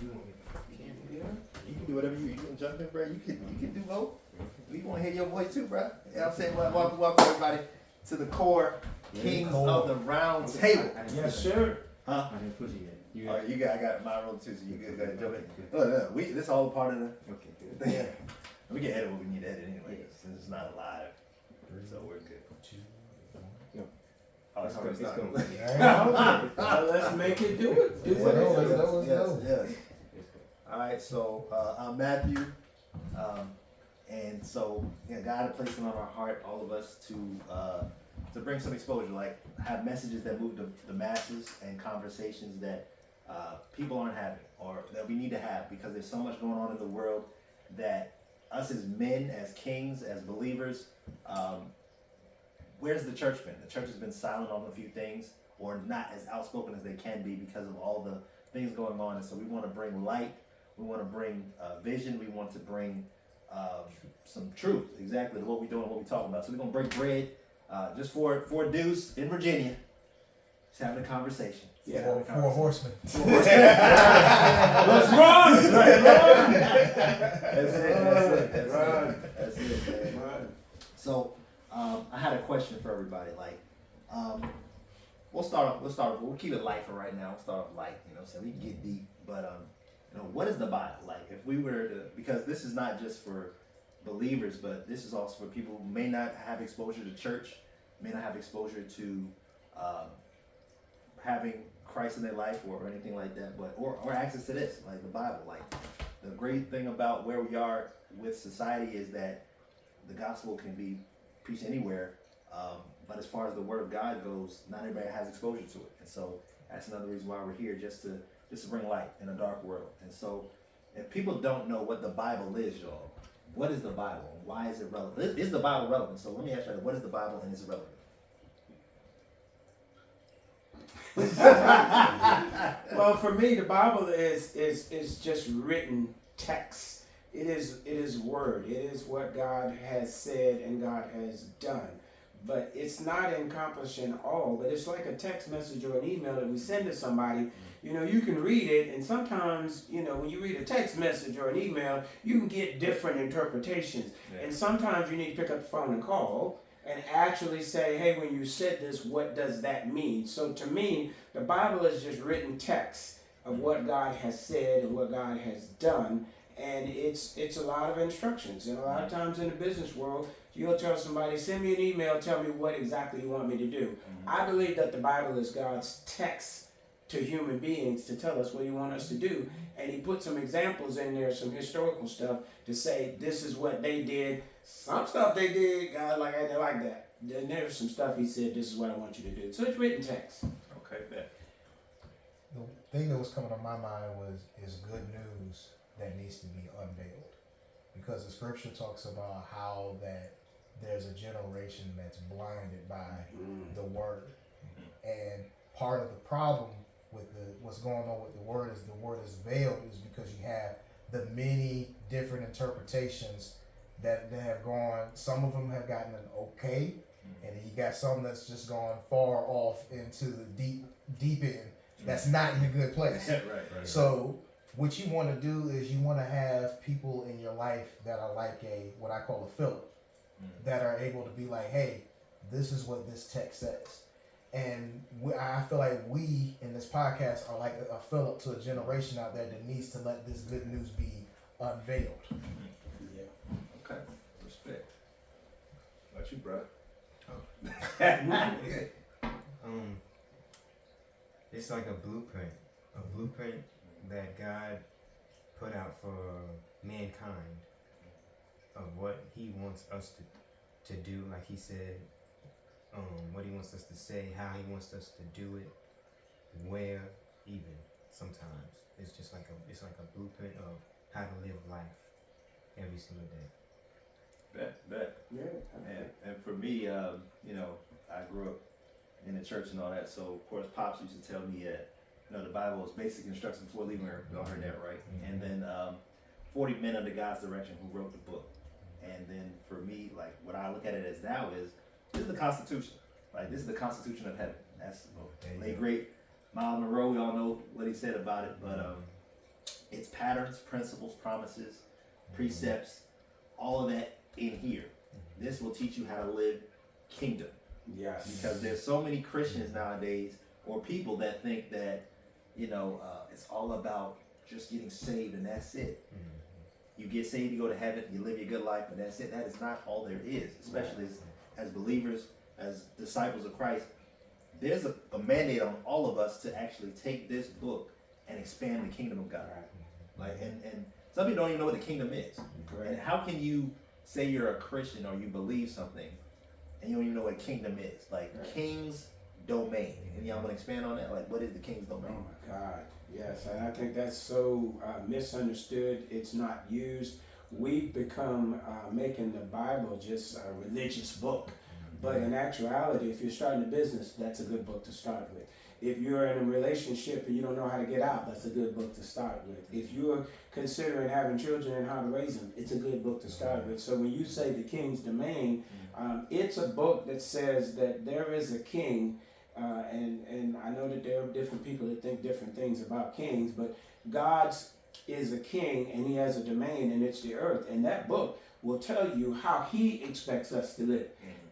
You can do whatever you can jump in, bro. You can do both. We want to hear your voice too, bro. You know what I'm saying? Welcome everybody to the core Kings of the Round Table. Yes, sir. Huh? I didn't push it yet. I got my roll too, so you good. Go ahead, jump in. Look, this is all a part of the. Okay, good. Yeah. We can edit what we need to edit anyway, since it's not live. So we're good. Oh, it's already started. Let's make it do it. Yes. All right, so I'm Matthew, and so God had placed it on our heart, all of us, to bring some exposure, like have messages that move the masses and conversations that people aren't having or that we need to have, because there's so much going on in the world that us as men, as kings, as believers, where's the church been? The church has been silent on a few things, or not as outspoken as they can be because of all the things going on. And so we want to bring light, we want to bring vision, we want to bring some truth, exactly, to what we're doing, what we're talking about. So we're going to break bread just for Deuce in Virginia. Just having a conversation. Yeah, four horsemen. Let's run! That's it, man. So I had a question for everybody. Like, we'll start off. We'll keep it light for right now. We'll start off light. So we can get deep. But what is the Bible? Like, if we were to, because this is not just for believers, but this is also for people who may not have exposure to church, may not have exposure to having Christ in their life or anything like that, but or access to this, like the Bible. Like, the great thing about where we are with society is that the gospel can be preached anywhere, but as far as the word of God goes, not everybody has exposure to it. And so that's another reason why we're here, just to bring light in a dark world. And so if people don't know what the Bible is, y'all, what is the Bible? Why is it relevant? Is the Bible relevant? So let me ask you, what is the Bible and is it relevant? Well, for me, the Bible is just written text. It is word. It is what God has said and God has done. But it's not accomplishing all. But it's like a text message or an email that we send to somebody. You can read it, and sometimes, when you read a text message or an email, you can get different interpretations. Yeah. And sometimes you need to pick up the phone and call and actually say, hey, when you said this, what does that mean? So to me, the Bible is just written text of what God has said and what God has done. And it's a lot of instructions. And a lot of times in the business world, you'll tell somebody, send me an email, tell me what exactly you want me to do. Mm-hmm. I believe that the Bible is God's text to human beings to tell us what he wants us to do. And he put some examples in there, some historical stuff to say this is what they did. Some stuff they did, God like that. Then there's some stuff he said, this is what I want you to do. So it's written text. Okay, bet. The thing that was coming to my mind is good news that needs to be unveiled. Because the scripture talks about how that there's a generation that's blinded by the word. And part of the problem with what's going on with the word is veiled, is because you have the many different interpretations that have gone. Some of them have gotten an okay, and then you got some that's just gone far off into the deep end. That's not in a good place. Right. So what you want to do is you want to have people in your life that are like what I call a Philip, that are able to be like, hey, this is what this text says. And I feel like we in this podcast are like a Philip to a generation out there that needs to let this good news be unveiled. Yeah. Okay. Respect. What about you, bro? It's like a blueprint that God put out for mankind of what he wants us to do, like he said, what he wants us to say, how he wants us to do it, where, even sometimes. It's just like a blueprint of how to live life every single day. Bet. Yeah. And for me, I grew up in the church and all that, so of course Pops used to tell me that, the Bible is basic instructions before leaving Earth. Y'all heard that, right? Mm-hmm. And then 40 men under God's direction who wrote the book. And then for me, like, what I look at it as now is, this is the Constitution. Like, this is the Constitution of heaven. That's late great Miles Monroe. We all know what he said about it. But It's patterns, principles, promises, precepts, all of that in here. This will teach you how to live kingdom. Yes. Because there's so many Christians nowadays, or people that think that, it's all about just getting saved and that's it. You get saved, you go to heaven, you live your good life, and that's it. That is not all there is, especially as believers, as disciples of Christ. There's a mandate on all of us to actually take this book and expand the kingdom of God. Like, and some people don't even know what the kingdom is. Right. And how can you say you're a Christian or you believe something and you don't even know what kingdom is? Like, king's domain. And y'all want to expand on that? Like, what is the king's domain? Oh my God, yes, and I think that's so misunderstood. It's not used. We've become making the Bible just a religious book. But in actuality, if you're starting a business, that's a good book to start with. If you're in a relationship and you don't know how to get out, that's a good book to start with. If you're considering having children and how to raise them, it's a good book to start with. So when you say the king's domain, it's a book that says that there is a king, and I know that there are different people that think different things about kings, but God's is a king and he has a domain and it's the earth. And that book will tell you how he expects us to live.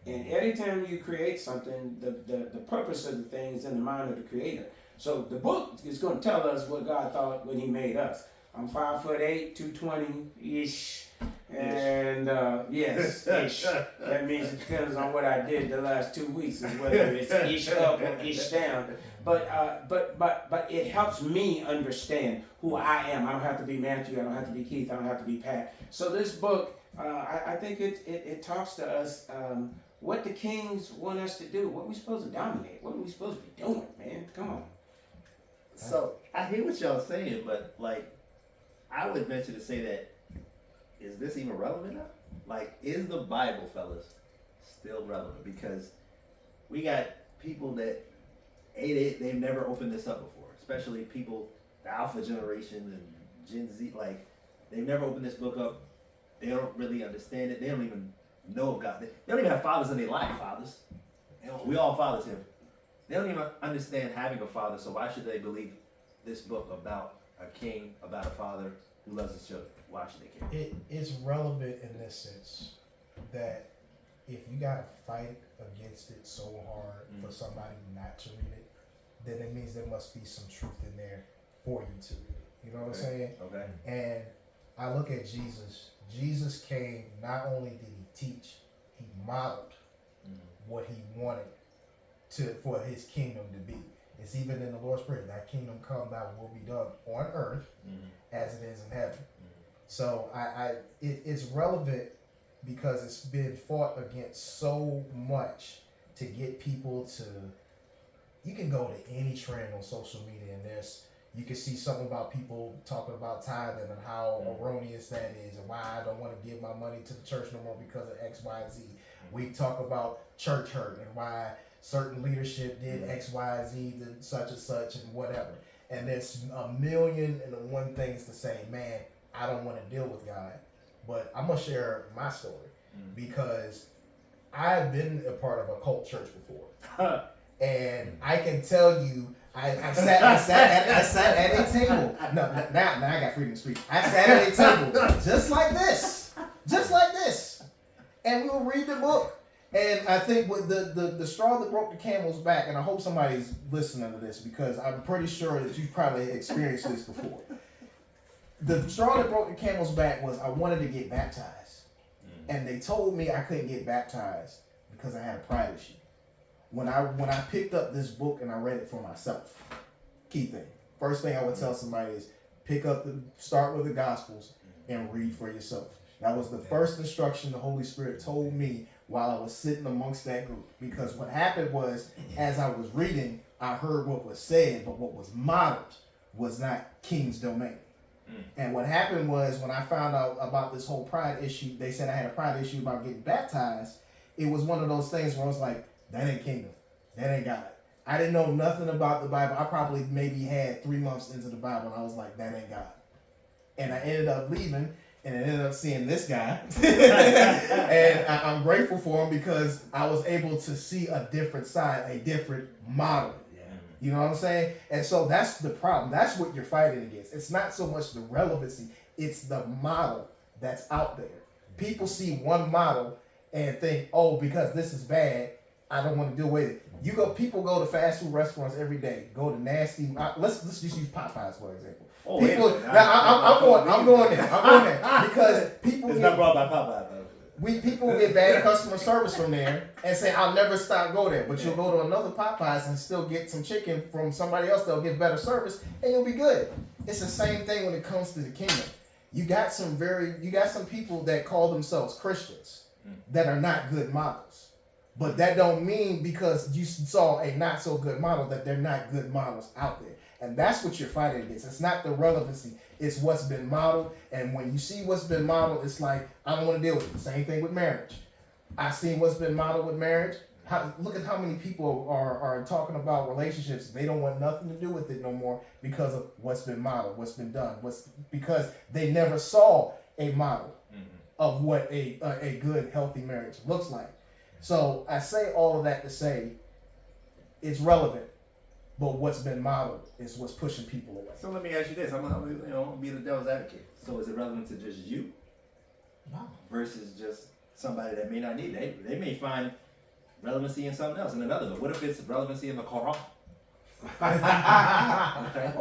And anytime you create something, the purpose of the thing is in the mind of the creator. So the book is going to tell us what God thought when he made us. I'm 5'8", 220-ish. And yes, ish. That means it depends on what I did the last 2 weeks, is whether it's ish up or ish down. But it helps me understand who I am. I don't have to be Matthew. I don't have to be Keith. I don't have to be Pat. So this book, I think it talks to us what the kings want us to do. What we supposed to dominate. What are we supposed to be doing, man? Come on. So I hear what y'all saying, but like, I would venture to say that, is this even relevant now? Like, is the Bible, fellas, still relevant? Because we got people that they've never opened this up before, especially people, the Alpha generation and Gen Z. Like, they've never opened this book up. They don't really understand it. They don't even know of God. They don't even have fathers in their life, fathers. We all fathers here. They don't even understand having a father, so why should they believe this book about a king, about a father who loves his children? Why should they care? It's relevant in this sense that if you gotta fight against it so hard for somebody not to read it, then it means there must be some truth in there for you to read it. You know what I'm saying? Okay. And I look at Jesus. Jesus came, not only did he teach, he modeled what he wanted for his kingdom to be. It's even in the Lord's Prayer, thy kingdom come, thy will be done on earth as it is in heaven. So it's relevant because it's been fought against so much to get people to, you can go to any trend on social media and you can see something about people talking about tithing and how erroneous that is and why I don't want to give my money to the church no more because of X, Y, Z. We talk about church hurt and why certain leadership did X, Y, Z, did such and such and whatever. And there's a million and one things to say, man, I don't want to deal with God. But I'm going to share my story because I've been a part of a cult church before. And I can tell you, I sat at a table. No, now I got freedom to speak. I sat at a table just like this. And we will read the book. And I think with the straw that broke the camel's back, and I hope somebody's listening to this because I'm pretty sure that you've probably experienced this before. The straw that broke the camel's back was I wanted to get baptized. And they told me I couldn't get baptized because I had a pride issue. When I picked up this book and I read it for myself, key thing. First thing I would tell somebody is start with the Gospels and read for yourself. That was the first instruction the Holy Spirit told me while I was sitting amongst that group. Because what happened was, as I was reading, I heard what was said, but what was modeled was not King's domain. And what happened was, when I found out about this whole pride issue, they said I had a pride issue about getting baptized. It was one of those things where I was like, that ain't kingdom. That ain't God. I didn't know nothing about the Bible. I probably maybe had 3 months into the Bible, and I was like, that ain't God. And I ended up leaving, and I ended up seeing this guy. And I'm grateful for him because I was able to see a different side, a different model. You know what I'm saying? And so that's the problem. That's what you're fighting against. It's not so much the relevancy, it's the model that's out there. People see one model and think, oh, because this is bad, I don't want to deal with it. People go to fast food restaurants every day. Go to nasty. Let's just use Popeyes for example. Oh, People, yeah. I'm going there because people. It's not brought by Popeye. People get bad customer service from there and say, I'll never stop go there. But you'll go to another Popeyes and still get some chicken from somebody else that'll get better service and you'll be good. It's the same thing when it comes to the kingdom. You got some people that call themselves Christians that are not good models. But that don't mean because you saw a not so good model that they're not good models out there. And that's what you're fighting against. It's not the relevancy. It's what's been modeled. And when you see what's been modeled, it's like, I don't want to deal with it. Same thing with marriage. I seen what's been modeled with marriage. Look at how many people are talking about relationships. They don't want nothing to do with it no more because of what's been modeled, what's been done. Because they never saw a model of what a good, healthy marriage looks like. So I say all of that to say it's relevant. But what's been modeled is what's pushing people away. So let me ask you this: I'm gonna be the devil's advocate. So is it relevant to just you, versus just somebody that may not need it? They may find relevancy in something else in another. But what if it's relevancy in the Quran? Okay.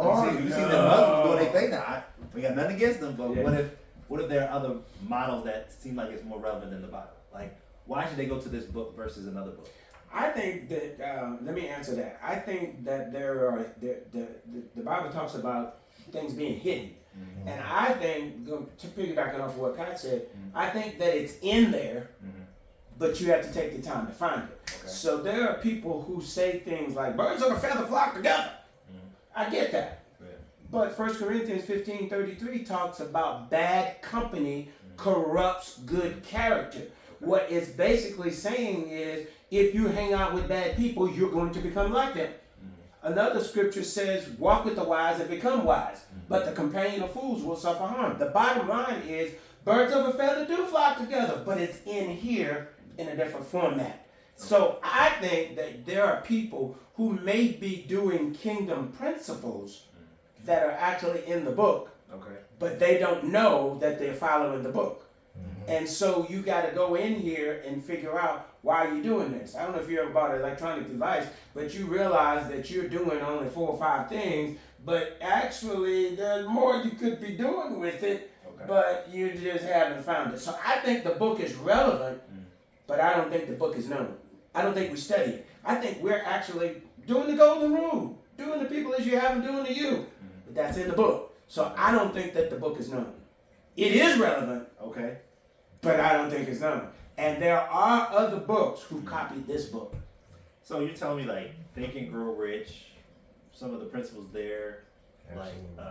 You see the Muslims doing their thing now. We got nothing against them, but what if there are other models that seem like it's more relevant than the Bible? Like, why should they go to this book versus another book? I think that, let me answer that. I think that the Bible talks about things being hidden. Mm-hmm. And I think, to piggyback off of what Pat said, I think that it's in there, but you have to take the time to find it. Okay. So there are people who say things like, birds of a feather flock together. I get that. Yeah. But 1 Corinthians 15:33 talks about bad company corrupts good character. What it's basically saying is, if you hang out with bad people, you're going to become like them. Another scripture says, walk with the wise and become wise, but the companion of fools will suffer harm. The bottom line is, birds of a feather do flock together, but it's in here in a different format. So I think that there are people who may be doing kingdom principles that are actually in the book, but they don't know that they're following the book. And so you got to go in here and figure out why you're doing this. I don't know if you ever bought an electronic device, but you realize that you're doing only 4 or 5 things, but actually there's more you could be doing with it, but you just haven't found it. So I think the book is relevant, but I don't think the book is known. I don't think we study it. I think we're actually doing the golden rule, doing the people as you have them doing to you. But that's in the book. So I don't think that the book is known. It is relevant. Okay. But I don't think it's known. And there are other books who copied this book. So you're telling me, like, Think and Grow Rich, some of the principles there, absolutely. Like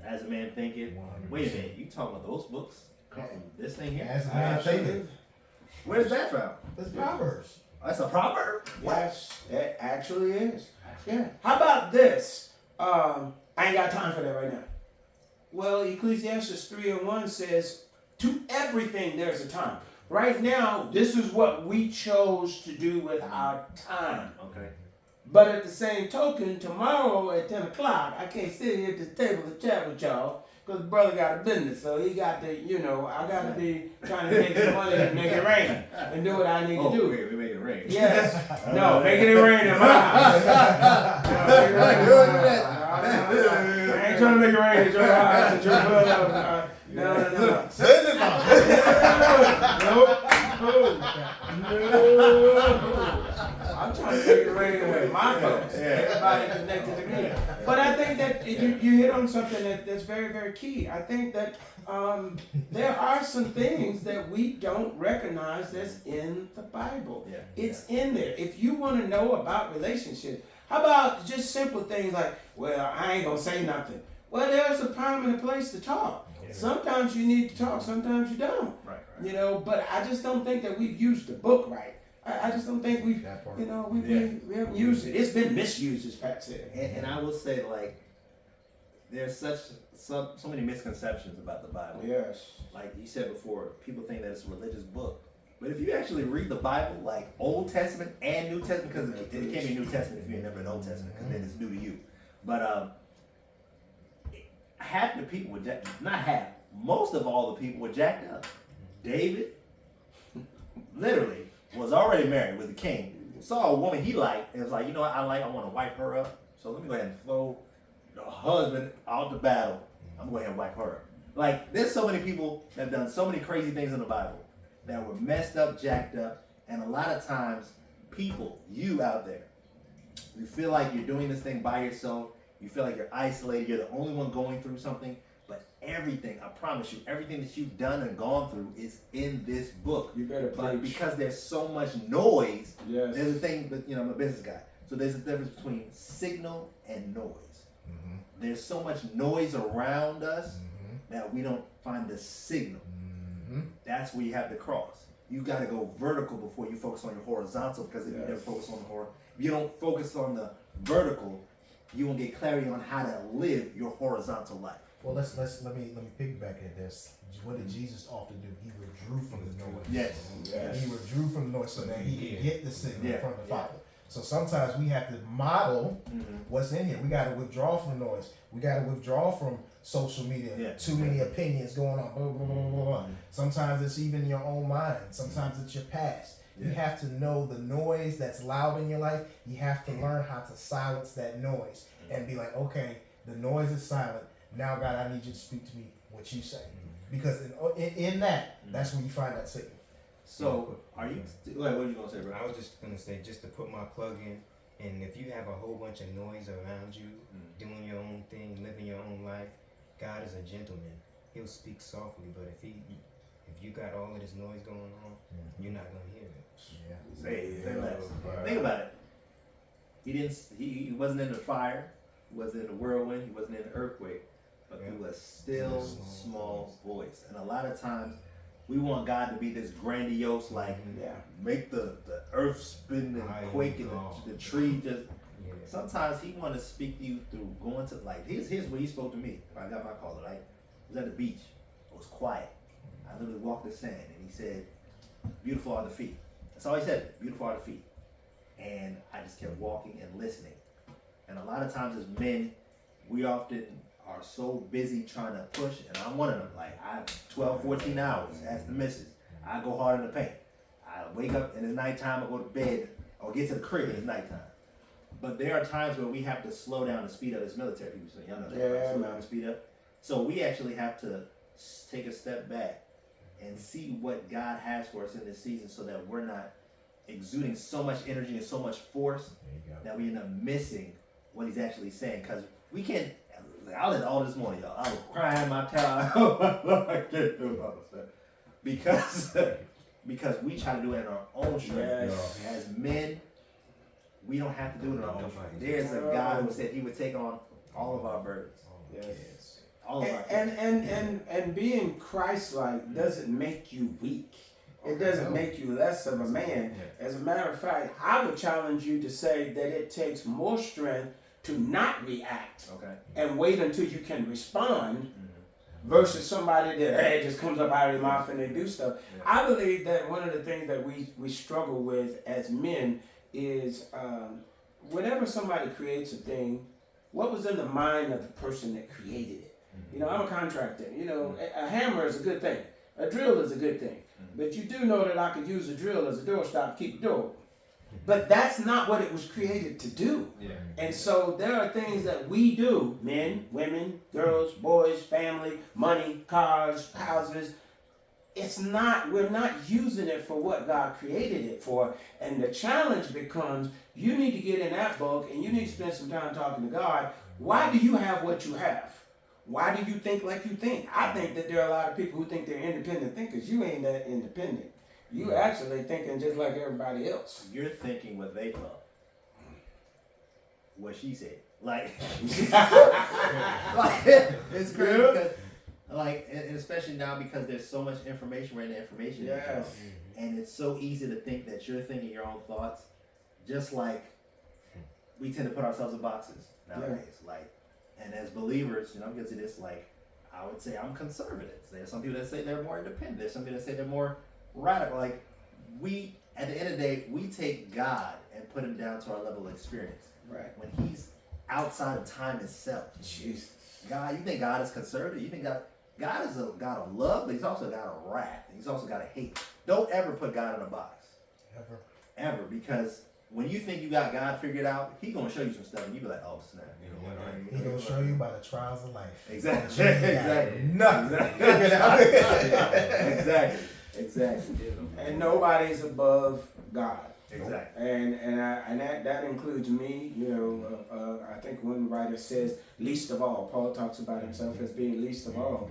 As a Man Thinketh. 100%. Wait a minute, you talking about those books come from this thing here? As a Man Thinketh. Where's that from? That's Proverbs. That's a proverb? Yes, it actually is. Yeah. How about this? I ain't got time for that right now. Well, Ecclesiastes 3:1 says, to everything there's a time. Right now, this is what we chose to do with our time. Okay. But at the same token, tomorrow at 10 o'clock, I can't sit here at this table to chat with y'all because brother got a business. So he got to, I got to be trying to make some money and make it rain and do what I need to do. We make it rain. Yes. No, making it rain in my house. I ain't trying to make it rain at your house, at your club. No. Send it on. No. I'm trying to make it rain with my folks. Everybody connected to me. But I think that you hit on something that's very, very key. I think that there are some things that we don't recognize that's in the Bible. Yeah. It's in there. If you want to know about relationships, how about just simple things like, well, I ain't going to say nothing. Well, there's a time and a place to talk. Sometimes you need to talk, sometimes you don't. Right. But I just don't think that we've used the book right. I just don't think we've, we haven't used it. It's been misused, as Pat said. And I will say, like, there's so many misconceptions about the Bible. Yes. Like you said before, people think that it's a religious book. But if you actually read the Bible, like Old Testament and New Testament, because it can't be New Testament if you ain't never read Old Testament, because then it's new to you. But half the people were not half, most of all the people were jacked up. David, literally, was already married, was the king. Saw a woman he liked, and was like, you know what, I want to wipe her up. So let me go ahead and throw the husband out the battle. I'm going to go ahead and wipe her up. Like, there's so many people that have done so many crazy things in the Bible that were messed up, jacked up, and a lot of times, people, you out there, you feel like you're doing this thing by yourself. You feel like you're isolated. You're the only one going through something. But everything, I promise you, everything that you've done and gone through is in this book. You better But preach. because there's so much noise, Yes. there's a thing that, you know, I'm a business guy. So there's a difference between signal and noise. Mm-hmm. There's so much noise around us that we don't find the signal. Mm-hmm. That's where you have to cross. You got to go vertical before you focus on your horizontal, because if you never focus on the horizontal, if you don't focus on the vertical, you won't get clarity on how to live your horizontal life. Well, let me piggyback at this. What did Jesus often do? He withdrew from the noise. Yes. Yes. He withdrew from the noise so that he could get the signal Yeah. from the Yeah. Father. So sometimes we have to model Mm-hmm. what's in here. We got to withdraw from the noise. We got to withdraw from social media. Yeah. Too many opinions going on. Blah, blah, blah, blah, blah. Sometimes it's even your own mind. Sometimes it's your past. You Yeah. have to know the noise that's loud in your life. You have to learn how to silence that noise and be like, okay, the noise is silent. Now, God, I need you to speak to me what you say. Because in that, that's when you find that signal. So, are you? Go ahead, what are you gonna say, bro? I was just gonna say, just to put my plug in, and if you have a whole bunch of noise around you, doing your own thing, living your own life, God is a gentleman. He'll speak softly, but if you got all of this noise going on, you're not gonna hear it. Yeah. Say less. Right. Think about it. He didn't. He wasn't in the fire. He wasn't in the whirlwind. He wasn't in the earthquake. But through a still small voice. And a lot of times, we want God to be this grandiose, like Yeah. make the earth spin I and am quake and God. the tree just. Yeah. Sometimes He want to speak to you through going to, like, here's what He spoke to me. I got my caller. Like, I was at the beach. It was quiet. I literally walked the sand, and He said, "Beautiful are the feet." That's all He said. Beautiful are the feet. And I just kept walking and listening. And a lot of times as men, we often are so busy trying to push, and I'm one of them. Like, I have 12, 14 hours, ask the missus. I go hard in the paint. I wake up and it's nighttime, I go to bed, or get to the crib and it's nighttime. But there are times where we have to slow down and speed up as military people. So y'all know that, right? Yeah, Slow man. down and speed up. So we actually have to take a step back and see what God has for us in this season, so that we're not exuding so much energy and so much force There you go. that we end up missing what He's actually saying. Because we can't. I was all this morning, y'all. I was crying my tail. Oh my Lord, I can't do all this stuff. Because we try to do it in our own strength. Yes. As men, we don't have to do it in our own Nobody. strength. There's a God who said He would take on all of our burdens. Yes. All of our And being Christ-like doesn't make you weak. It doesn't make you less of a man. As a matter of fact, I would challenge you to say that it takes more strength to not react Okay. and wait until you can respond versus somebody that just comes up out of their mouth and they do stuff. Yeah. I believe that one of the things that we struggle with as men is whenever somebody creates a thing, what was in the mind of the person that created it? You know, I'm a contractor. You know, a hammer is a good thing. A drill is a good thing. But you do know that I could use a drill as a doorstop to keep the door open. But that's not what it was created to do. Yeah. And so there are things that we do, men, women, girls, boys, family, money, cars, houses. We're not using it for what God created it for. And the challenge becomes, you need to get in that book and you need to spend some time talking to God. Why do you have what you have? Why do you think like you think? I think that there are a lot of people who think they're independent thinkers. You ain't that independent. You actually thinking just like everybody else. You're thinking what they thought. What she said. Like, like it's crazy because, like, and especially now because there's so much information right now, information. Yes. And it's so easy to think that you're thinking your own thoughts, just like we tend to put ourselves in boxes nowadays. Like, and as believers, you know, I'm guilty of this. Like, I would say I'm conservative. There's some people that say they're more independent. There's some people that say they're more radical. Like, we at the end of the day we take God and put him down to our level of experience Right. when he's outside of time itself. Jesus. God, you think God is conservative? You think God is a God of love, but he's also a God of wrath. He's also a God of hate. Don't ever put God in a box. Ever, because when you think you got God figured out, he gonna show you some stuff and you be like, oh snap, you know what? He gonna show you by the trials of life. Exactly. You ain't got Exactly. Nothing figured out. Exactly. And nobody's above God. Exactly. And that includes me. You know, I think one writer says least of all. Paul talks about himself as being least of all.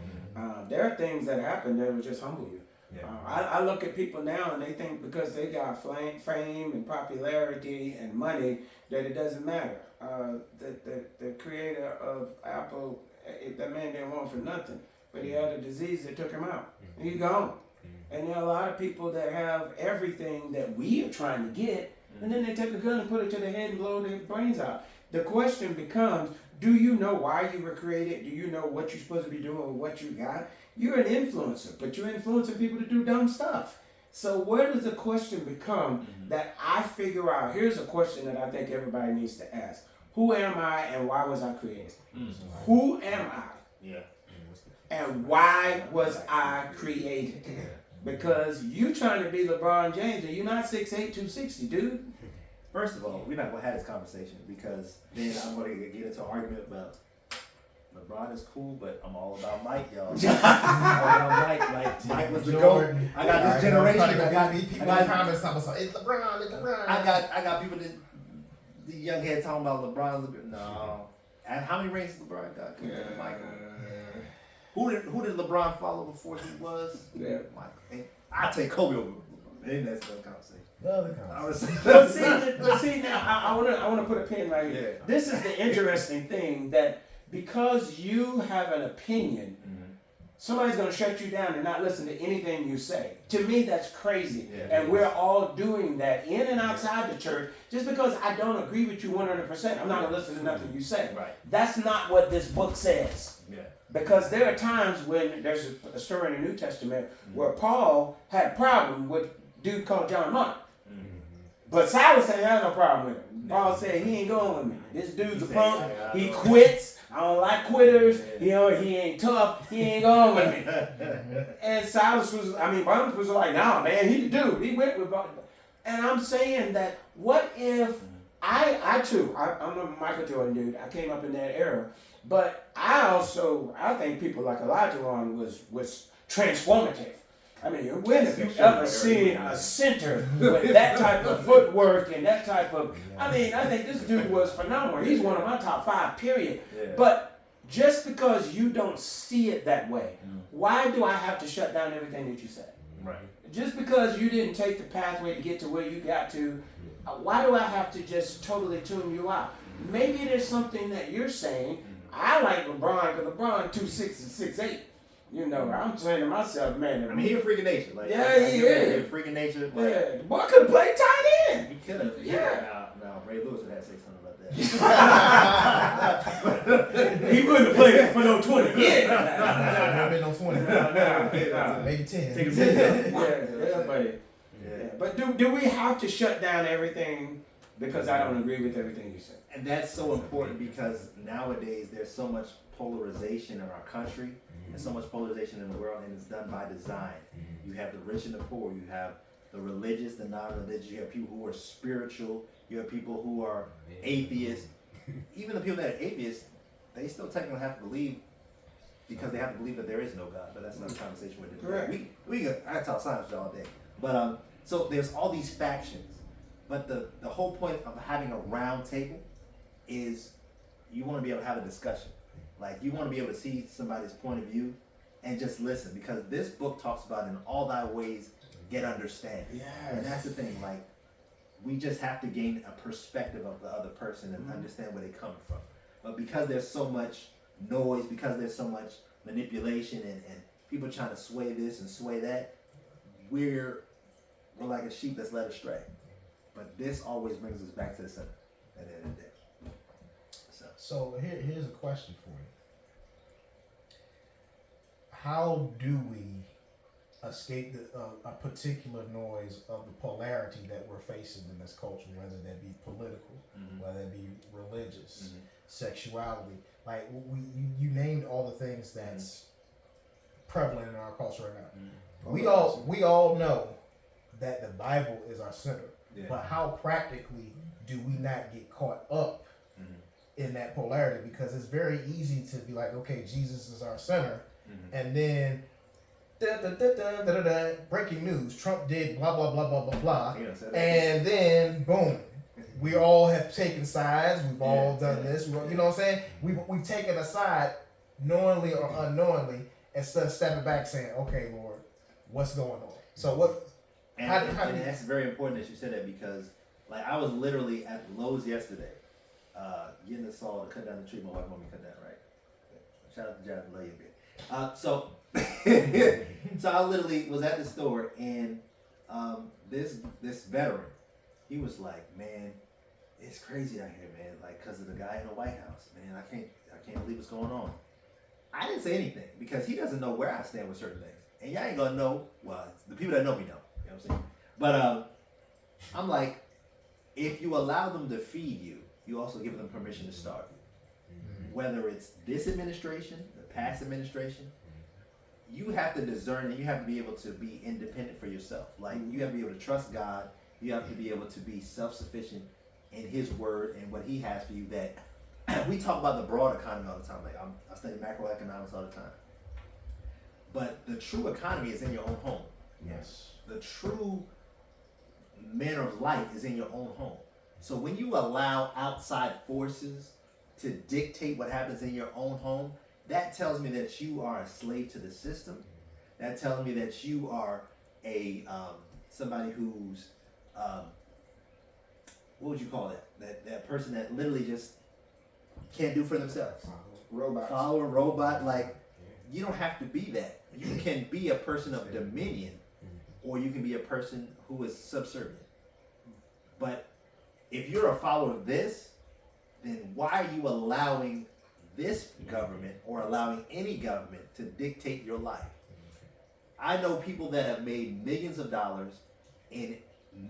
There are things that happen that will just humble you. Yeah. I look at people now and they think because they got fame and popularity and money that it doesn't matter. The creator of Apple, that man didn't want for nothing, but he had a disease that took him out. He's gone. And there are a lot of people that have everything that we are trying to get, and then they take a gun and put it to their head and blow their brains out. The question becomes, do you know why you were created? Do you know what you're supposed to be doing with what you got? You're an influencer, but you're influencing people to do dumb stuff. So where does the question become that I figure out? Here's a question that I think everybody needs to ask. Who am I and why was I created? Who am I? Yeah. And why was I created? Because you trying to be LeBron James and you're not 6'8", 260, dude. First of all, we're not gonna have this conversation because then I'm gonna get into an argument about LeBron is cool, but I'm all about Mike, y'all. I'm all about Mike. Mike was the GOAT. I got this generation. I got people in the comments talking about it's LeBron, it's LeBron. I got people that the young heads talking about LeBron's. No. And how many rings LeBron got compared to Michael? Who did LeBron follow before he was? Yeah. Michael. I take Kobe over. Maybe that's another conversation. But see now, I wanna put a pin right here. Yeah. This is the interesting thing that because you have an opinion, somebody's gonna shut you down and not listen to anything you say. To me, that's crazy. Yeah. And we're all doing that in and outside the church. Just because I don't agree with you 100%, I'm not gonna listen to nothing you say. Right. That's not what this book says. Yeah. Because there are times when there's a story in the New Testament where Paul had a problem with a dude called John Mark. But Silas said he had no problem with him. Paul said he ain't going with me. This dude's a punk. He quits. I don't like quitters. You know, he ain't tough. He ain't going with me. And Barnabas was like, nah, man, he the dude. He went with Barnabas. And I'm saying that what if I'm a Michael Jordan dude. I came up in that era. But I think people like Olajuwon was transformative. I mean, when have you ever seen a center with that type of footwork and that type of, I think this dude was phenomenal. He's one of my top 5, period. Yeah. But just because you don't see it that way, why do I have to shut down everything that you said? Right. Just because you didn't take the pathway to get to where you got to, why do I have to just totally tune you out? Maybe there's something that you're saying. I like LeBron because LeBron 2'6" and 6'8". You know, I'm saying to myself, man. I mean, he a freak of nature. Like, He He is. a freak of nature. Yeah, Like, the boy could have played tight end. he could have. Yeah. No, Ray Lewis would have to say something about that. He wouldn't have played for no 20. Yeah. Not been no 20. No. Maybe 10. Take a seat. Yeah, buddy. Yeah. But do we have to shut down everything because I don't agree with everything you said? And that's so important because nowadays there's so much polarization in our country and so much polarization in the world, and it's done by design. You have the rich and the poor. You have the religious, the non-religious. You have people who are spiritual. You have people who are atheists. Even the people that are atheists, they still technically have to believe because they have to believe that there is no God. But that's another conversation with it. Correct. I talk science with y'all all day. But so there's all these factions. But the whole point of having a round table is you want to be able to have a discussion. Like, you want to be able to see somebody's point of view and just listen, because this book talks about in all thy ways get understanding. Yes. And that's the thing, like, we just have to gain a perspective of the other person and understand where they come from. But because there's so much noise, because there's so much manipulation and people trying to sway this and sway that, we're like a sheep that's led astray. But this always brings us back to the center at the end of the day. So here's a question for you. How do we escape a particular noise of the polarity that we're facing in this culture, whether that be political, whether it be religious, sexuality. Like you named all the things that's prevalent in our culture right now. We all know that the Bible is our center, but how practically do we not get caught up in that polarity? Because it's very easy to be like, okay, Jesus is our center, and then breaking news, Trump did blah blah blah blah blah blah, and then boom, we all have taken sides. We've all done this. You know what I'm saying? We've taken a side, knowingly or unknowingly, instead of stepping back saying, okay, Lord, what's going on? So what? And, and that's very important that you said that, because like I was literally at Lowe's yesterday, getting the saw to cut down the tree. My wife wanted me to cut that, right? Shout out to John, love you, babe. So I literally was at the store, and this veteran, he was like, man, it's crazy out here, man. Like, cause of the guy in the White House, man. I can't believe what's going on. I didn't say anything because he doesn't know where I stand with certain things, and y'all ain't gonna know. Well, the people that know me know. You know what I'm saying? But I'm like, if you allow them to feed you, you also give them permission to starve you. Whether it's this administration, the past administration, you have to discern and you have to be able to be independent for yourself. Like, you have to be able to trust God. You have to be able to be self-sufficient in His word and what He has for you. That we talk about the broad economy all the time. Like, I study macroeconomics all the time. But the true economy is in your own home. Yes. The true manner of life is in your own home. So when you allow outside forces to dictate what happens in your own home, that tells me that you are a slave to the system. That tells me that you are a somebody who's what would you call that? That person that literally just can't do for themselves. Follower, robot. Like, you don't have to be that. You can be a person of dominion, or you can be a person who is subservient. But if you're a follower of this, then why are you allowing this government or allowing any government to dictate your life? I know people that have made millions of dollars in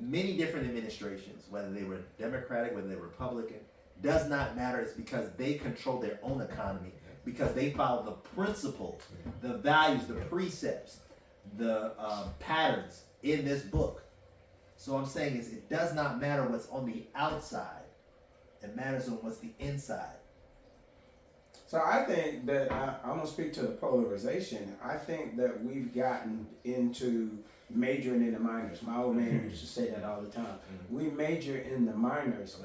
many different administrations, whether they were Democratic, whether they were Republican, does not matter. It's because they control their own economy, because they follow the principles, the values, the precepts, the patterns in this book. So I'm saying is, it does not matter what's on the outside. It matters on what's the inside. So I think that I'm going to speak to the polarization. I think that we've gotten into majoring in the minors. My old man used to say that all the time. We major in the minors.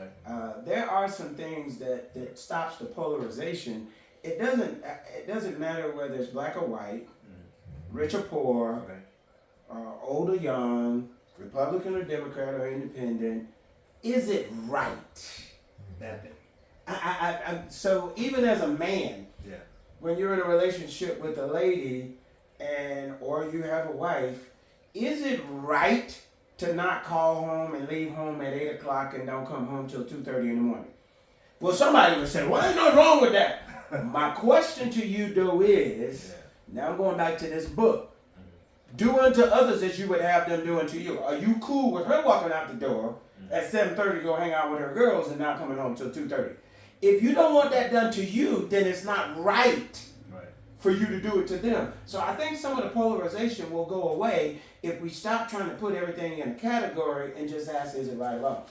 There are some things that stops the polarization. It doesn't matter whether it's black or white, rich or poor, old or young, Republican or Democrat or independent. Is it right? That thing. So even as a man, when you're in a relationship with a lady or you have a wife, is it right to not call home and leave home at 8 o'clock and don't come home till 2:30 in the morning? Well, somebody would say, well, ain't nothing wrong with that. My question to you, though, is, now I'm going back to this book. Do unto others as you would have them do unto you. Are you cool with her walking out the door at 7:30 to go hang out with her girls and not coming home till 2:30? If you don't want that done to you, then it's not right for you to do it to them. So I think some of the polarization will go away if we stop trying to put everything in a category and just ask, is it right or wrong?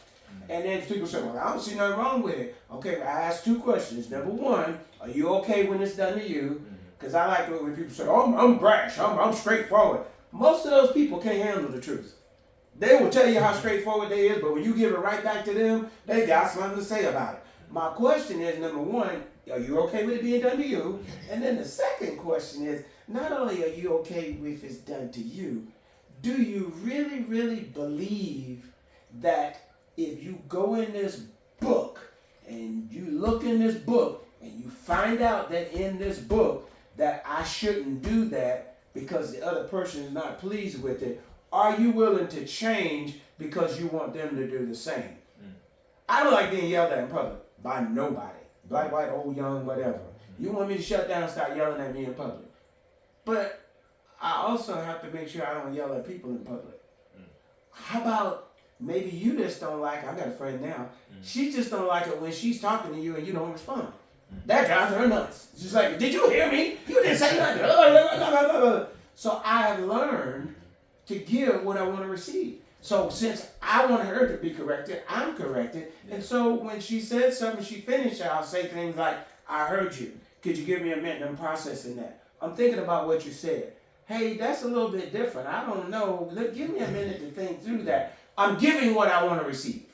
And then people say, well, I don't see nothing wrong with it. Okay, I asked two questions. Number one, are you okay when it's done to you? Because I like it when people say, oh, I'm brash, I'm straightforward. Most of those people can't handle the truth. They will tell you how straightforward they is, but when you give it right back to them, they got something to say about it. My question is, number one, are you okay with it being done to you? And then the second question is, not only are you okay if it's done to you, do you really, really believe that if you go in this book and you look in this book and you find out that in this book that I shouldn't do that because the other person is not pleased with it, are you willing to change because you want them to do the same? I don't like being yelled at in public by nobody. Black, white, old, young, whatever. You want me to shut down and start yelling at me in public. But I also have to make sure I don't yell at people in public. How about maybe you just don't like, I got a friend now, she just don't like it when she's talking to you and you don't respond. That drives her nuts. She's like, did you hear me? You didn't say nothing. So I have learned to give what I want to receive. So since I want her to be corrected, I'm corrected. And so when she said something, she finished, I'll say things like, I heard you. Could you give me a minute? I'm processing that. I'm thinking about what you said. Hey, that's a little bit different. I don't know. Give me a minute to think through that. I'm giving what I want to receive.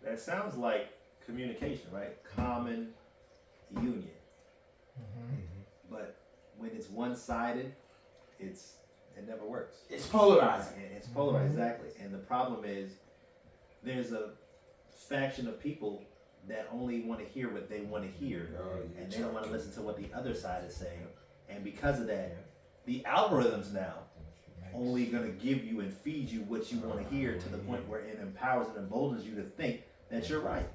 That sounds like communication, right? Common union. But when it's one-sided, it never works. It's polarizing. And it's polarized, exactly. And the problem is there's a faction of people that only want to hear what they want to hear, and they don't want to listen to what the other side is saying. And because of that, the algorithms now only going to give you and feed you what you want to hear, to the point where it empowers and emboldens you to think that you're right.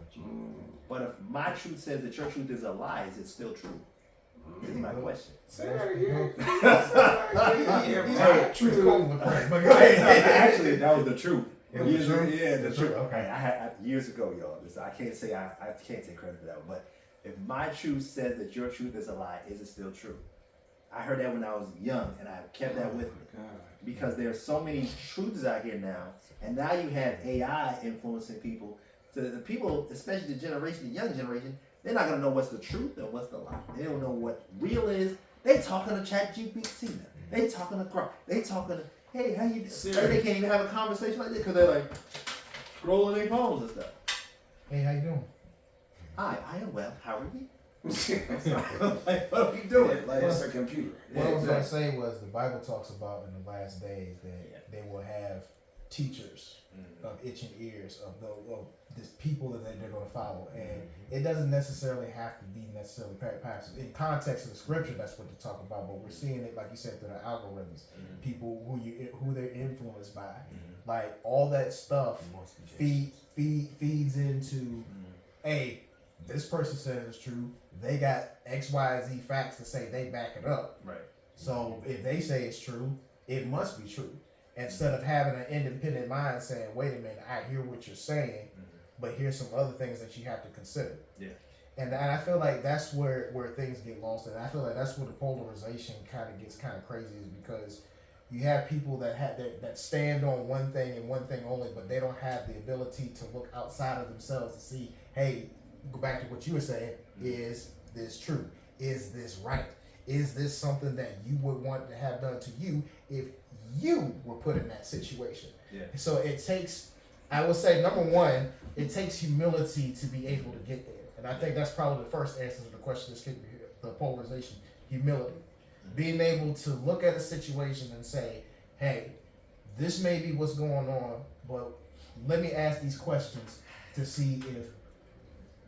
But if my truth says that your truth is a lie, is it still true? Is my question. Say that again. Actually, that was the truth. Years ago? Yeah, the The truth. truth, okay. I had years ago, y'all. I can't say I can't take credit for that one. But if my truth says that your truth is a lie, is it still true? I heard that when I was young, and I kept that with me. Because there's so many truths out here now, and now you have AI influencing people. So the people, especially the young generation, they're not gonna know what's the truth and what's the lie. They don't know what real is. They talking to ChatGPT now. They talking to Grok. They talking to, hey, how you doing? They can't even have a conversation like this because they're like scrolling their phones and stuff. Hey, how you doing? Hi, I am well. How are you? Like, what are we doing? Like, It's a computer. What I was going to say was the Bible talks about in the last days that they will have teachers of itching ears of the people that they're going to follow, and it doesn't necessarily have to be necessarily pastors. In context of the scripture, that's what they talk about. But we're seeing it, like you said, through the algorithms, people who they're influenced by, like all that stuff feeds into, hey, this person says it's true. They got X, Y, Z facts to say they back it up. Right. So if they say it's true, it must be true. Instead of having an independent mind saying, wait a minute, I hear what you're saying, but here's some other things that you have to consider. Yeah. And I feel like that's where things get lost. And I feel like that's where the polarization kind of gets kind of crazy, is because you have people that stand on one thing and one thing only, but they don't have the ability to look outside of themselves to see, hey, go back to what you were saying, is this true? Is this right? Is this something that you would want to have done to you if you were put in that situation? Yeah. So it takes, I would say, number one, it takes humility to be able to get there. And I think that's probably the first answer to the question that's getting the polarization, humility. Being able to look at a situation and say, hey, this may be what's going on, but let me ask these questions to see if,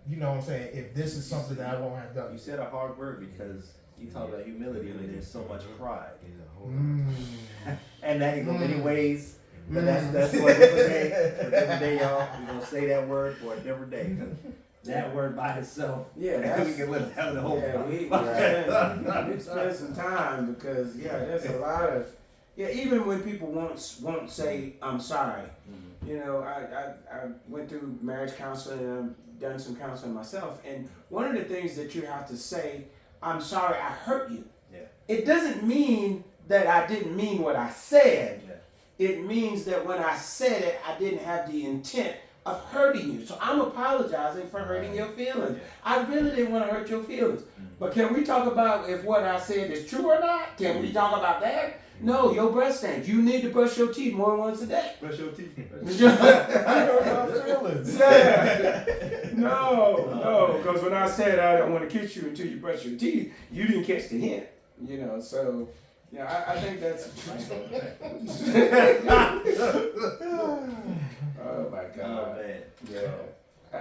you know what I'm saying, if this is something that I won't have done. You said a hard word because you talk about humility and there's so much pride. And that can go many ways. But that's for a different day. For a different day, y'all. We're gonna say that word for a different day. That word by itself. Yeah, we can live that the whole we spend some time because there's a lot of even when people won't say I'm sorry. You know, I went through marriage counseling and I've done some counseling myself, and one of the things that you have to say, I'm sorry I hurt you. Yeah. It doesn't mean that I didn't mean what I said. Yeah. It means that when I said it, I didn't have the intent of hurting you. So I'm apologizing for hurting your feelings. I really didn't want to hurt your feelings. But can we talk about if what I said is true or not? Can we talk about that? No, your breath stinks. You need to brush your teeth more than once a day. Brush your teeth. No, because when I said I don't want to kiss you until you brush your teeth, you didn't catch the hint. You know, so I think that's. Oh my God. Oh, man. Yeah.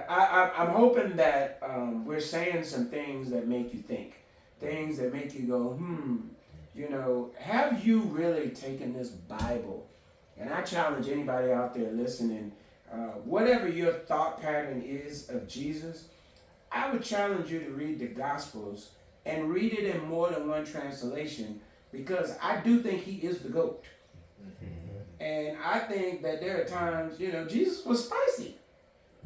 I'm hoping that we're saying some things that make you think, things that make you go, you know, have you really taken this Bible? And I challenge anybody out there listening, whatever your thought pattern is of Jesus, I would challenge you to read the Gospels and read it in more than one translation because I do think he is the GOAT. And I think that there are times, Jesus was spicy.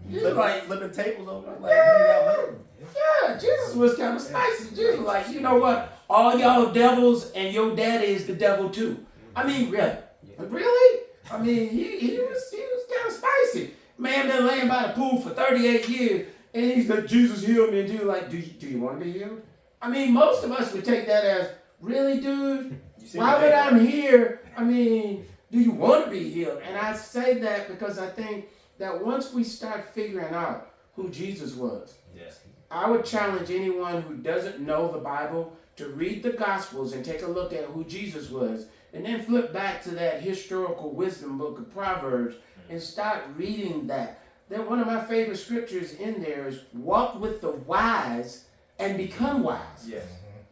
Jesus Flipping tables over. Yeah, Jesus was kind of spicy. Jesus was like, you know what? All y'all devils and your daddy is the devil too. I mean, really? Really? I mean, he was kind of spicy. Man been laying by the pool for 38 years, and he's like, Jesus healed me. And Jesus like, do you want to be healed? I mean, most of us would take that as, really, dude? Why would I'm here? I mean, do you want to be healed? And I say that because I think that once we start figuring out who Jesus was, yes, I would challenge anyone who doesn't know the Bible to read the Gospels and take a look at who Jesus was, and then flip back to that historical wisdom book of Proverbs and start reading that. Then one of my favorite scriptures in there is, walk with the wise and become wise. yes,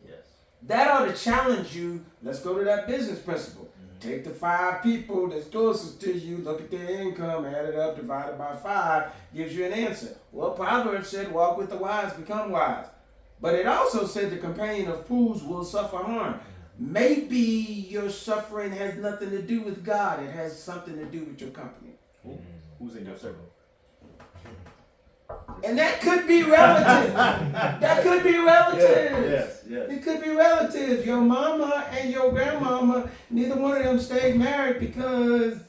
yes. That ought to challenge you. Let's go to that business principle. Take the 5 people that's closest to you, look at their income, add it up, divide it by 5, gives you an answer. Well, Proverbs said, walk with the wise, become wise. But it also said the companion of fools will suffer harm. Maybe your suffering has nothing to do with God. It has something to do with your company. Who's in your circle? And that could be relative. That could be relative. Yes. It could be relative. Your mama and your grandmama, neither one of them stayed married because,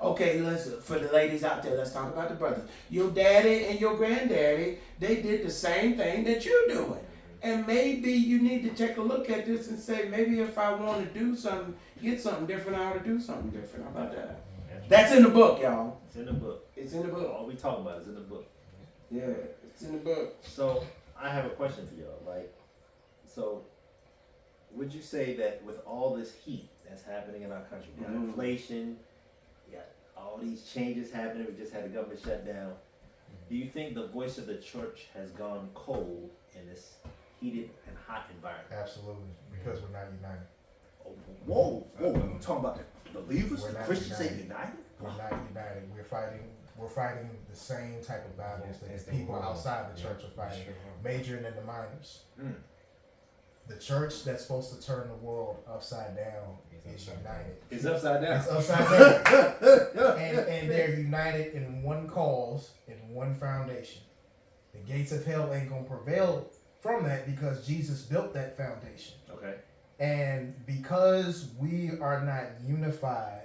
okay, listen, for the ladies out there, let's talk about the brothers. Your daddy and your granddaddy, they did the same thing that you're doing. And maybe you need to take a look at this and say, maybe if I want to do something, get something different, I ought to do something different. How about that? That's in the book, y'all. It's in the book. It's in the book. All we talk about is in the book. Yeah, it's in the book. So I have a question for y'all. So would you say that with all this heat that's happening in our country, we got inflation, we got all these changes happening, we just had the government shut down. Do you think the voice of the church has gone cold in this heated and hot environment? Absolutely, because we're not united. Oh, whoa, you talking about the believers? We're not Christians say united. united? We're not united. We're fighting the same type of battles that the people outside the church are fighting, majoring in the minors. The church that's supposed to turn the world upside down is united. It's upside down. It's upside down. and they're united in one cause, in one foundation. The gates of hell ain't gonna prevail from that because Jesus built that foundation. Okay. And because we are not unified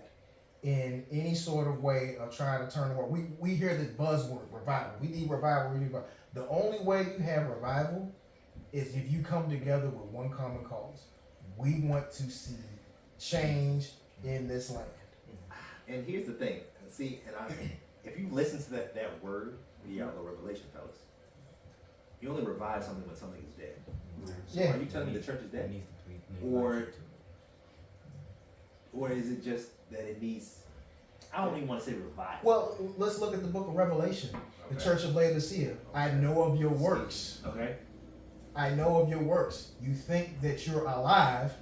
in any sort of way of trying to turn the world, we hear this buzzword, revival. We need revival, we need revival. The only way you have revival is if you come together with one common cause. We want to see change in this land. And here's the thing. See, if you listen to that word, the revelation, fellas, you only revive something when something is dead. So Yeah. are you telling me the church is dead? Or is it just that it needs, I don't even want to say revival. Well, let's look at the book of Revelation. The Okay. church of Laodicea. I know of your works. Okay. I know of your works. You think that you're alive,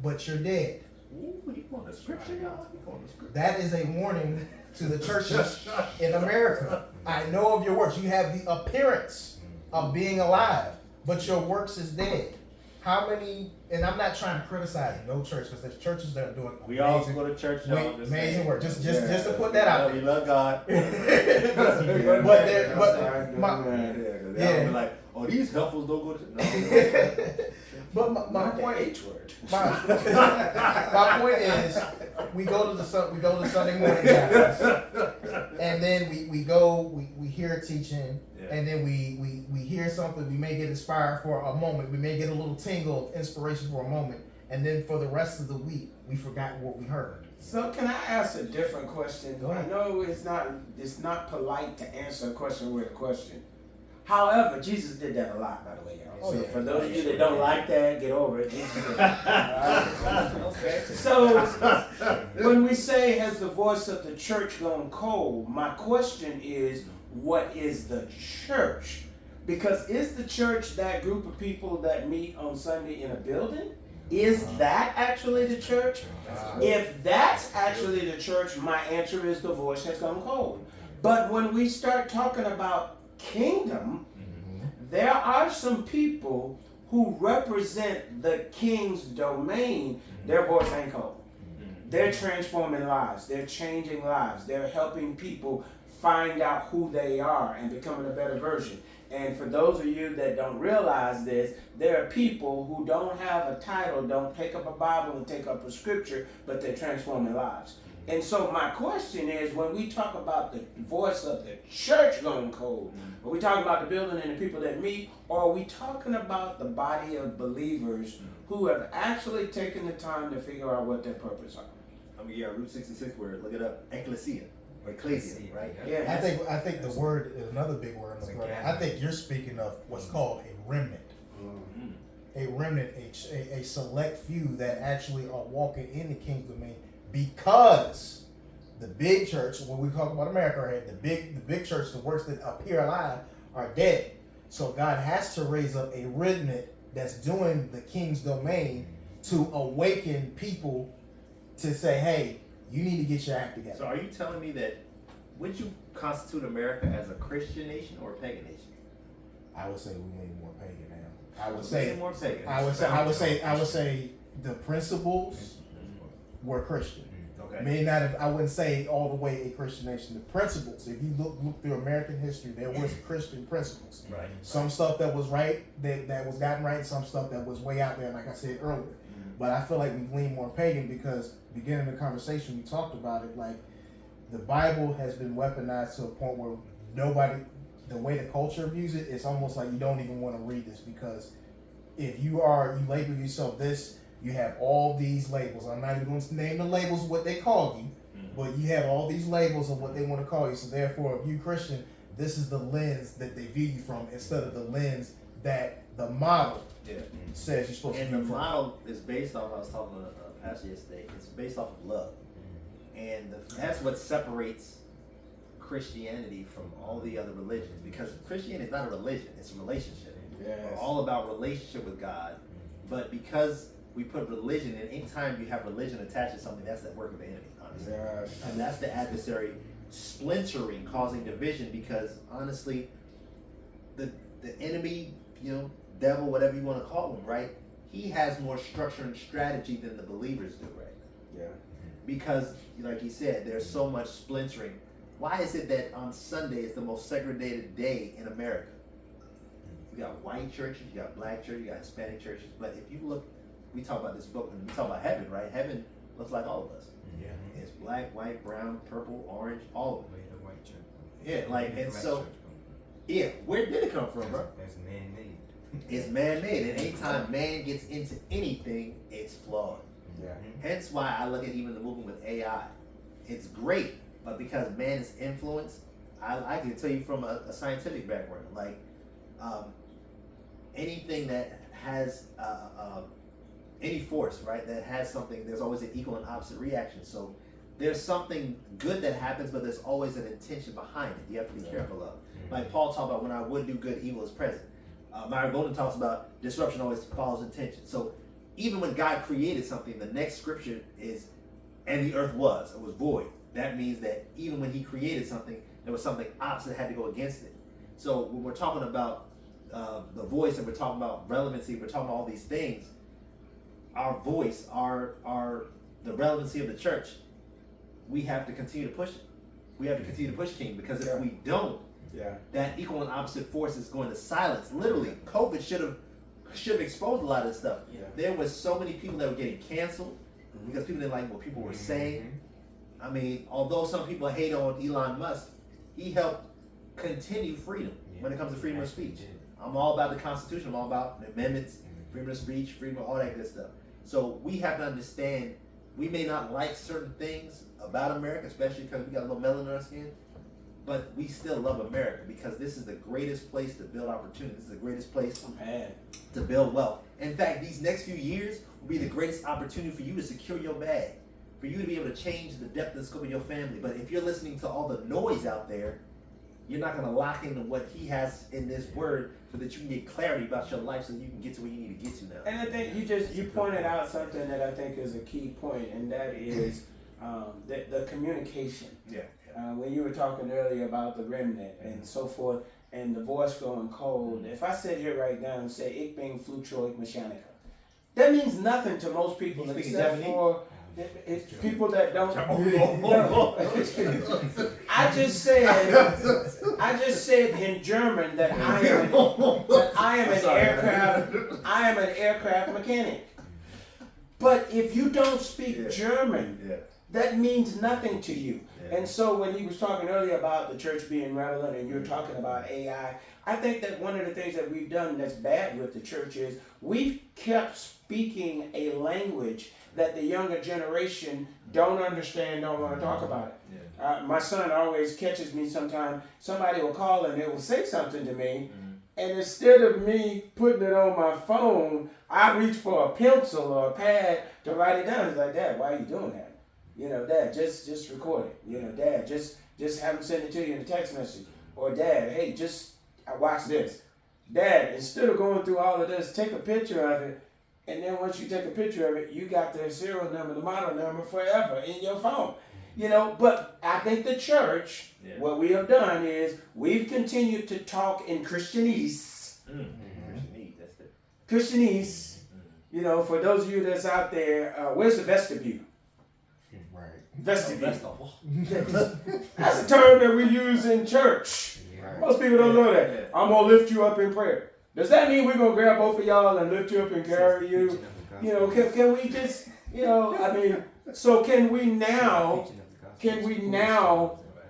but you're dead. Ooh, you want the scripture, y'all? You want the scripture? That is a warning to the churches in America. I know of your works. You have the appearance of being alive, but your works is dead. How many, and I'm not trying to criticize no church, because there's churches that are doing We all go to church, y'all. Just amazing saying. work. Just to put that out We there. love God. Yeah. Be like, oh, these heifers don't go to church. But my point, H-word. my point is, we go to Sunday morning gatherings, and then we hear a teaching, and then we hear something. We may get inspired for a moment. We may get a little tingle of inspiration for a moment, and then for the rest of the week, we forgot what we heard. So can I ask a different question? Go ahead. I know it's not polite to answer a question with a question. However, Jesus did that a lot, by the way, y'all. Oh, So yeah. for those of you that don't like that, get over it. Jesus did that. Okay. So when we say, has the voice of the church gone cold? My question is, what is the church? Because is the church that group of people that meet on Sunday in a building? Is that actually the church? If that's actually the church, my answer is the voice has gone cold. But when we start talking about kingdom, there are some people who represent the king's domain, their voice ain't cold. They're transforming lives. They're changing lives. They're helping people find out who they are and becoming a better version. And for those of you that don't realize this, there are people who don't have a title, don't pick up a Bible and take up a scripture, but they're transforming lives. And so my question is, when we talk about the voice of the church going cold, are we talking about the building and the people that meet, or are we talking about the body of believers who have actually taken the time to figure out what their purpose are? I mean, yeah, Route 66 word, look it up, ecclesia, or ecclesia, right? Yeah. I think the word is another big word. It's a Brother. gathering. I think you're speaking of what's called a remnant. A remnant, a select few that actually are walking in the king's domain, because the big church, when we talk about America, right, the big church, the works that appear alive are dead. So God has to raise up a remnant that's doing the king's domain to awaken people to say, hey, you need to get your act together. So are you telling me that, would you constitute America as a Christian nation or a pagan nation? I would say we lean more pagan now. I would Lean say more pagan. I would say the principles were Christian. Okay. May not have, I wouldn't say all the way a Christian nation. The principles, if you look through American history, there was Christian principles. Right. Some stuff that was right, that was gotten right, some stuff that was way out there, like I said earlier. But I feel like we've leaned more pagan because beginning the conversation we talked about it, like the Bible has been weaponized to a point where nobody, the way the culture views it, it's almost like you don't even want to read this, because if you label yourself this, you have all these labels. I'm not even going to name the labels of what they call you, but you have all these labels of what they want to call you. So therefore, if you Christian, this is the lens that they view you from, instead of the lens that the model says you're supposed And to the be from. model is based off, I was talking to a pastor yesterday, it's based off of love. And that's what separates Christianity from all the other religions, because Christianity is not a religion, it's a relationship. Yes. We're all about relationship with God, but because we put religion in, anytime you have religion attached to something, that's the work of the enemy, honestly. Yes. And that's the adversary splintering, causing division, because honestly, the enemy, devil, whatever you want to call him, right? He has more structure and strategy than the believers do, right? Yeah. Because, like he said, there's so much splintering. Why is it that on Sunday is the most segregated day in America? You got white churches, you got black churches, you got Hispanic churches, but if you look, we talk about this book, and we talk about heaven, right? Heaven looks like all of us. Yeah. It's black, white, brown, purple, orange, all of it. Where the white church. Yeah, like, Where the and black so, church come yeah, where did it come from, from? bro? That's man-made. It's man-made, and anytime man gets into anything, it's flawed. Yeah. Hence why I look at even the movement with AI. It's great, but because man is influenced, I can tell you from a scientific background, like anything that has any force, right, that has something, there's always an equal and opposite reaction. So there's something good that happens, but there's always an intention behind it. You have to be careful of. Like Paul talked about, when I would do good, evil is present. Myron Golden talks about disruption always follows intention. So even when God created something, the next scripture is, and the earth was void. That means that even when he created something, there was something opposite that had to go against it. So when we're talking about the voice, and we're talking about relevancy, we're talking about all these things, our voice, the relevancy of the church, we have to continue to push it. We have to continue to push King, because if we don't, that equal and opposite force is going to silence. Literally, COVID should have exposed a lot of this stuff. Yeah. There was so many people that were getting canceled because people didn't like what people were saying. I mean, although some people hate on Elon Musk, he helped continue freedom when it comes to freedom of speech. I'm all about the Constitution. I'm all about the amendments, freedom of speech, freedom of all that good stuff. So we have to understand, we may not like certain things about America, especially because we got a little melanin in our skin, but we still love America, because this is the greatest place to build opportunity. This is the greatest place to build wealth. In fact, these next few years will be the greatest opportunity for you to secure your bag, for you to be able to change the depth and scope of your family. But if you're listening to all the noise out there, you're not going to lock into what he has in this word, so that you can get clarity about your life, so that you can get to where you need to get to now. And I think you pointed out something that I think is a key point, and that is the communication. Yeah. When you were talking earlier about the remnant and so forth, and the voice going cold. If I sit here right now and say "Ich bin Flugzeugmechaniker," that means nothing to most people You speaking except Japanese? for it's people that don't. Oh. I just said in German that I am an aircraft mechanic. But if you don't speak German, Yeah. that means nothing to you. Yeah. And so when he was talking earlier about the church being relevant and you're talking about AI, I think that one of the things that we've done that's bad with the church is we've kept speaking a language that the younger generation don't understand, don't want to talk about it. Yeah. My son always catches me sometimes. Somebody will call and they will say something to me, and instead of me putting it on my phone, I reach for a pencil or a pad to write it down. It's like, Dad, why are you doing that? You know, Dad, just record it. You know, Dad, just have him send it to you in a text message. Or Dad, hey, just watch this. Dad, instead of going through all of this, take a picture of it. And then once you take a picture of it, you got the serial number, the model number forever in your phone. You know, but I think the church, what we have done is we've continued to talk in Christianese. That's it. Christianese, you know, for those of you that's out there, where's the vestibule? Right. Vestibule. That's a term that we use in church. Most people don't know that. I'm going to lift you up in prayer. Does that mean we're going to grab both of y'all and lift you up and carry you? You know, can we just, you know, I mean, so can we now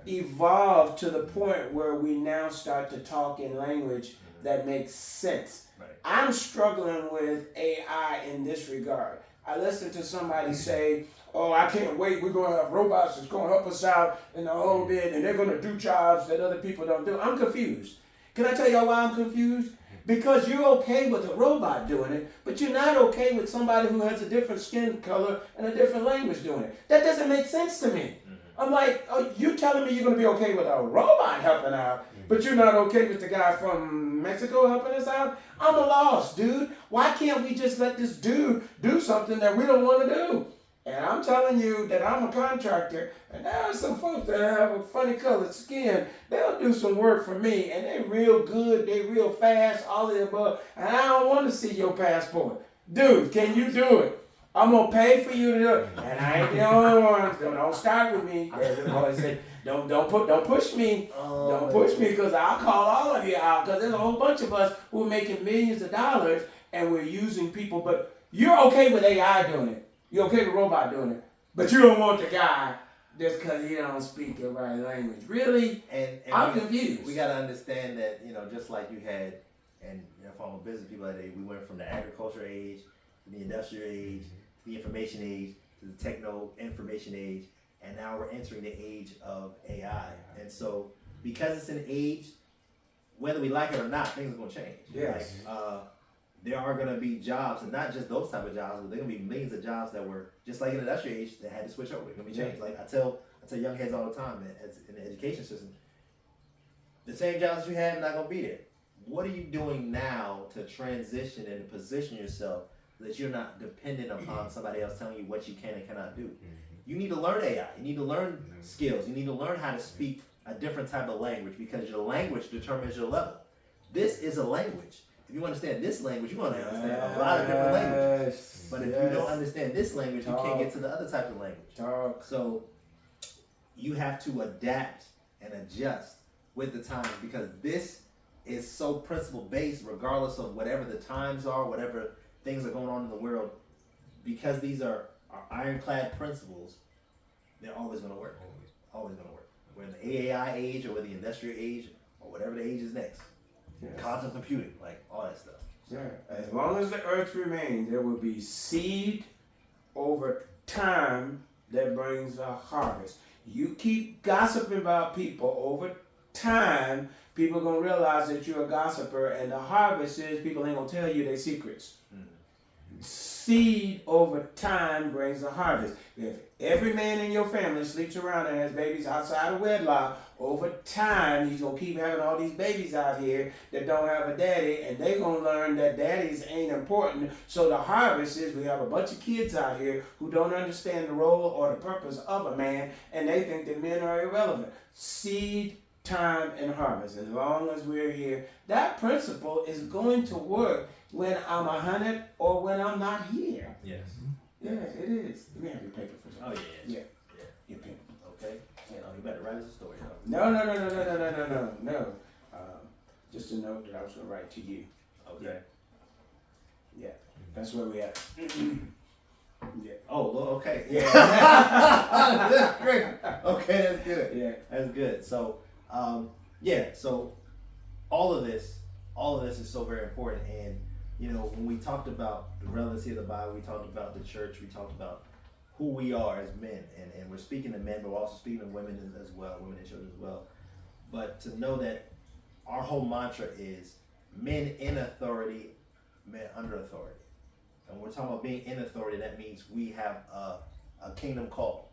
evolve to the point where we now start to talk in language that makes sense? Right. I'm struggling with AI in this regard. I listened to somebody say, oh, I can't wait, we're going to have robots that's going to help us out in the home bit, and they're going to do jobs that other people don't do. I'm confused. Can I tell y'all why I'm confused? Because you're okay with a robot doing it, but you're not okay with somebody who has a different skin color and a different language doing it. That doesn't make sense to me. I'm like, oh, you telling me you're going to be okay with a robot helping out, but you're not okay with the guy from Mexico helping us out? I'm lost, dude. Why can't we just let this dude do something that we don't want to do? And I'm telling you that I'm a contractor, and there are some folks that have a funny colored skin. They'll do some work for me, and they're real good, they're real fast, all of the above, and I don't want to see your passport. Dude, can you do it? I'm going to pay for you to do it. And I ain't the only one. Don't start with me. As the boy said, don't push me. Don't push me, because I'll call all of you out, because there's a whole bunch of us who are making millions of dollars, and we're using people. But you're okay with AI doing it. You're okay with robot doing it, but you don't want the guy just because he don't speak the right language. Really? And I'm confused. We got to understand that, you know, just like you had, and you know, from business people that we went from the agriculture age to the industrial age, to the information age, to the techno information age, and now we're entering the age of AI. And so, because it's an age, whether we like it or not, things are going to change. Yes. Like, there are going to be jobs, and not just those type of jobs, but there are going to be millions of jobs that were just like in the industrial age that had to switch over. They're going to be changed. Like I tell young heads all the time in the education system, the same jobs you had are not going to be there. What are you doing now to transition and position yourself so that you're not dependent upon somebody else telling you what you can and cannot do? You need to learn AI. You need to learn skills. You need to learn how to speak a different type of language, because your language determines your level. This is a language. If you understand this language, you're going to understand a lot of different languages. But if you don't understand this language, you can't get to the other type of language. So you have to adapt and adjust with the times, because this is so principle based, regardless of whatever the times are, whatever things are going on in the world. Because these are ironclad principles, they're always going to work. Always going to work. We're in the AI age, or we're the industrial age, or whatever the age is next. Quantum computing, like all that stuff. Yeah. As long as the earth remains, there will be seed over time that brings a harvest. You keep gossiping about people, over time, people are going to realize that you're a gossiper, and the harvest is people ain't going to tell you their secrets. Seed over time brings a harvest. If every man in your family sleeps around and has babies outside of wedlock, over time he's going to keep having all these babies out here that don't have a daddy, and they're going to learn that daddies ain't important. So the harvest is we have a bunch of kids out here who don't understand the role or the purpose of a man, and they think that men are irrelevant. Seed time and harvest. As long as we're here, that principle is going to work when I'm 100 or when I'm not here. Yes. Yeah, it is. Let me have your paper for a second. Oh yeah. Yeah. Your pen. Okay. You better write us a story. No. Just a note that I was going to write to you. Okay. Yeah, that's where we at. Yeah. Oh, well, okay. Yeah. That's great. Okay, that's good. Yeah. That's good. So, so all of this is so very important. And, when we talked about the relevancy of the Bible, we talked about the church, we talked about who we are as men. And we're speaking to men, but we're also speaking to women as well, women and children as well. But to know that our whole mantra is men in authority, men under authority. And when we're talking about being in authority, that means we have a kingdom call.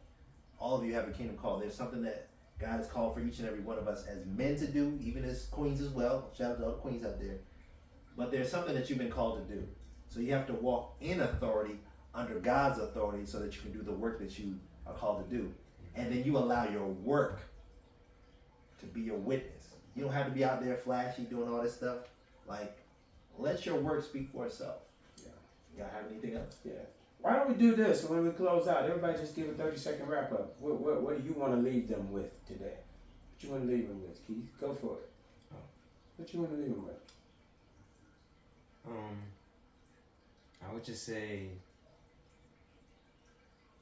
All of you have a kingdom call. There's something that God has called for each and every one of us as men to do, even as queens as well. Shout out to all the queens out there. But there's something that you've been called to do. So you have to walk in authority, under God's authority, so that you can do the work that you are called to do. And then you allow your work to be your witness. You don't have to be out there flashy, doing all this stuff. Like, let your work speak for itself. Y'all have anything else? Yeah. Why don't we do this when we close out? Everybody just give a 30-second wrap up. What do you want to leave them with today? What you want to leave them with, Keith? Go for it. What you want to leave them with? I would just say,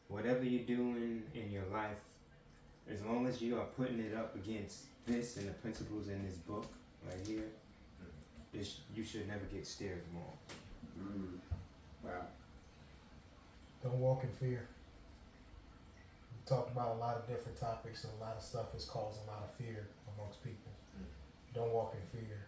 whatever you're doing in your life, as long as you are putting it up against this and the principles in this book right here, you should never get steered wrong. Wow. Don't walk in fear. We talked about a lot of different topics, and a lot of stuff is causing a lot of fear amongst people. Don't walk in fear,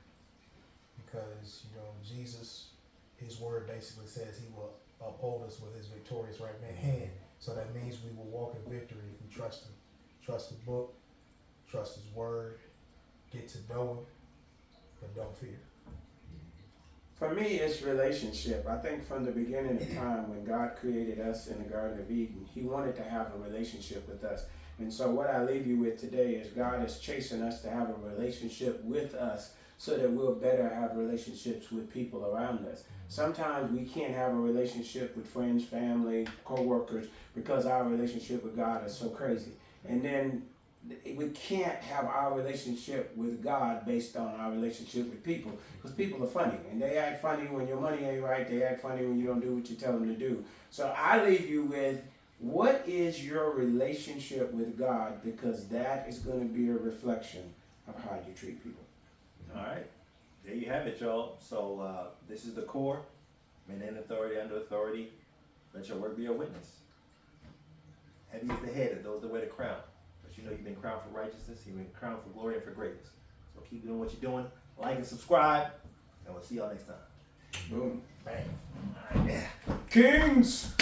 because Jesus, his word basically says he will uphold us with his victorious right hand. So that means we will walk in victory if we trust him. Trust the book, trust his word, get to know him, but don't fear. For me, it's relationship. I think from the beginning of time, when God created us in the Garden of Eden, he wanted to have a relationship with us. And so what I leave you with today is God is chasing us to have a relationship with us so that we'll better have relationships with people around us. Sometimes we can't have a relationship with friends, family, co-workers because our relationship with God is so crazy. And then we can't have our relationship with God based on our relationship with people, because people are funny and they act funny when your money ain't right. They act funny when you don't do what you tell them to do. So I leave you with, what is your relationship with God? Because that is going to be a reflection of how you treat people. All right. There you have it, y'all. So this is the core. Men in authority, under authority. Let your word be a witness. Heavy is the head of those that wear the crown. But you know you've been crowned for righteousness. You've been crowned for glory and for greatness. So keep doing what you're doing. Like and subscribe. And we'll see y'all next time. Boom. Bang. All right, yeah. Kings!